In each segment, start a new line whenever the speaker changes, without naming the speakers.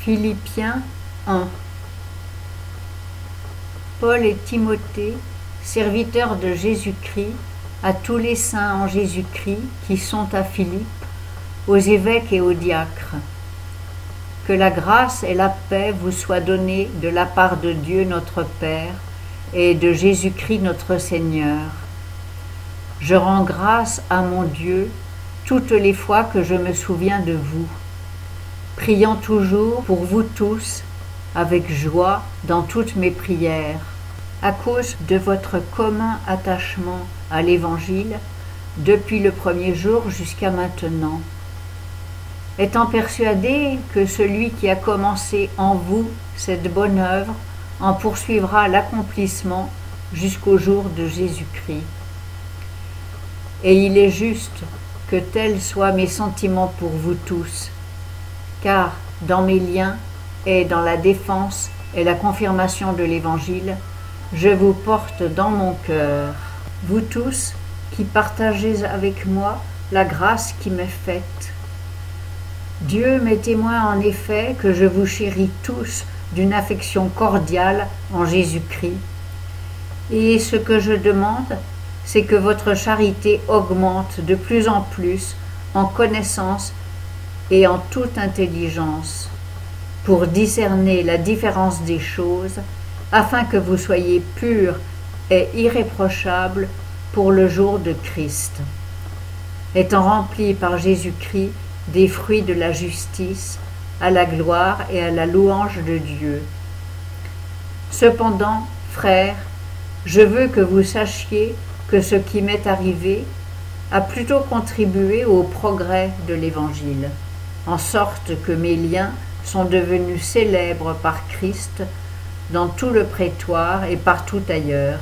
Philippiens 1. Paul et Timothée, serviteurs de Jésus-Christ, à tous les saints en Jésus-Christ qui sont à Philippe, aux évêques et aux diacres. Que la grâce et la paix vous soient données de la part de Dieu notre Père et de Jésus-Christ notre Seigneur. Je rends grâce à mon Dieu toutes les fois que je me souviens de vous, priant toujours pour vous tous avec joie dans toutes mes prières, à cause de votre commun attachement à l'Évangile depuis le premier jour jusqu'à maintenant, étant persuadé que celui qui a commencé en vous cette bonne œuvre en poursuivra l'accomplissement jusqu'au jour de Jésus-Christ. Et il est juste que tels soient mes sentiments pour vous tous, car dans mes liens et dans la défense et la confirmation de l'Évangile, je vous porte dans mon cœur, vous tous qui partagez avec moi la grâce qui m'est faite. Dieu m'est témoin en effet que je vous chéris tous d'une affection cordiale en Jésus-Christ. Et ce que je demande, c'est que votre charité augmente de plus en plus en connaissance et en toute intelligence, pour discerner la différence des choses, afin que vous soyez purs et irréprochables pour le jour de Christ, étant remplis par Jésus-Christ des fruits de la justice, à la gloire et à la louange de Dieu. Cependant, frères, je veux que vous sachiez que ce qui m'est arrivé a plutôt contribué au progrès de l'Évangile, en sorte que mes liens sont devenus célèbres par Christ dans tout le prétoire et partout ailleurs,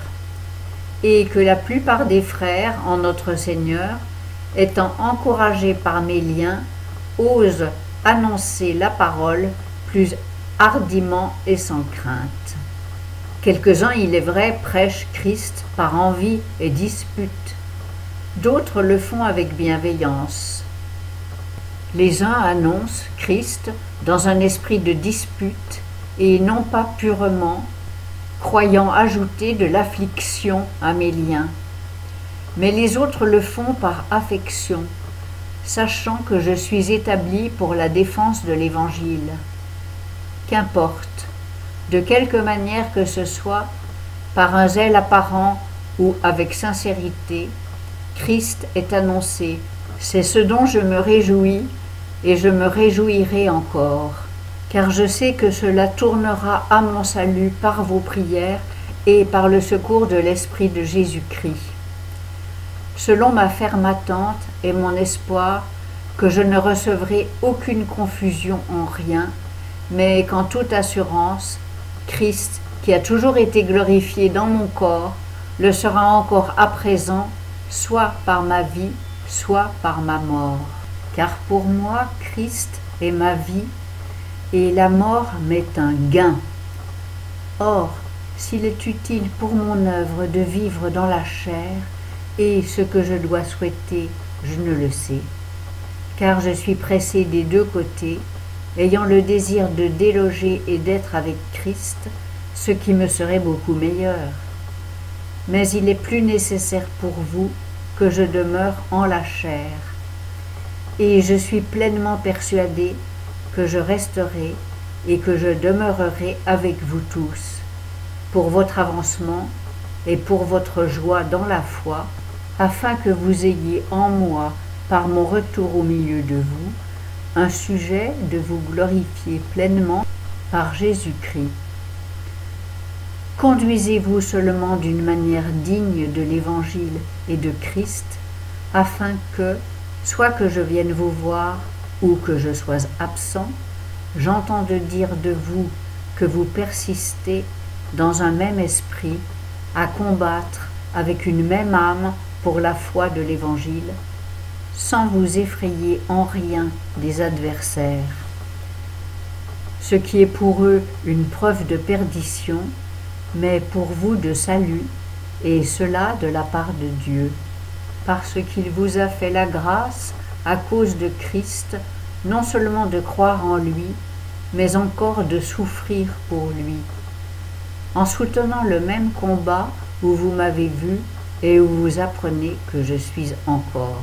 et que la plupart des frères en notre Seigneur, étant encouragés par mes liens, osent annoncer la parole plus hardiment et sans crainte. Quelques-uns, il est vrai, prêchent Christ par envie et dispute. D'autres le font avec bienveillance. Les uns annoncent Christ dans un esprit de dispute et non pas purement, croyant ajouter de l'affliction à mes liens. Mais les autres le font par affection, sachant que je suis établi pour la défense de l'Évangile. Qu'importe, de quelque manière que ce soit, par un zèle apparent ou avec sincérité, Christ est annoncé. C'est ce dont je me réjouis et je me réjouirai encore, car je sais que cela tournera à mon salut par vos prières et par le secours de l'Esprit de Jésus-Christ. Selon ma ferme attente et mon espoir, que je ne recevrai aucune confusion en rien, mais qu'en toute assurance, Christ, qui a toujours été glorifié dans mon corps, le sera encore à présent, soit par ma vie, soit par ma mort. Car pour moi, Christ est ma vie, et la mort m'est un gain. Or, s'il est utile pour mon œuvre de vivre dans la chair, et ce que je dois souhaiter, je ne le sais, car je suis pressé des deux côtés, ayant le désir de déloger et d'être avec Christ, ce qui me serait beaucoup meilleur. Mais il est plus nécessaire pour vous que je demeure en la chair, et je suis pleinement persuadé que je resterai et que je demeurerai avec vous tous, pour votre avancement et pour votre joie dans la foi, afin que vous ayez en moi, par mon retour au milieu de vous, un sujet de vous glorifier pleinement par Jésus-Christ. Conduisez-vous seulement d'une manière digne de l'Évangile et de Christ, afin que, soit que je vienne vous voir ou que je sois absent, j'entende dire de vous que vous persistez dans un même esprit à combattre avec une même âme pour la foi de l'Évangile, sans vous effrayer en rien des adversaires. Ce qui est pour eux une preuve de perdition, mais pour vous de salut, et cela de la part de Dieu, parce qu'il vous a fait la grâce, à cause de Christ, non seulement de croire en lui, mais encore de souffrir pour lui, en soutenant le même combat où vous m'avez vu et où vous apprenez que je suis encore.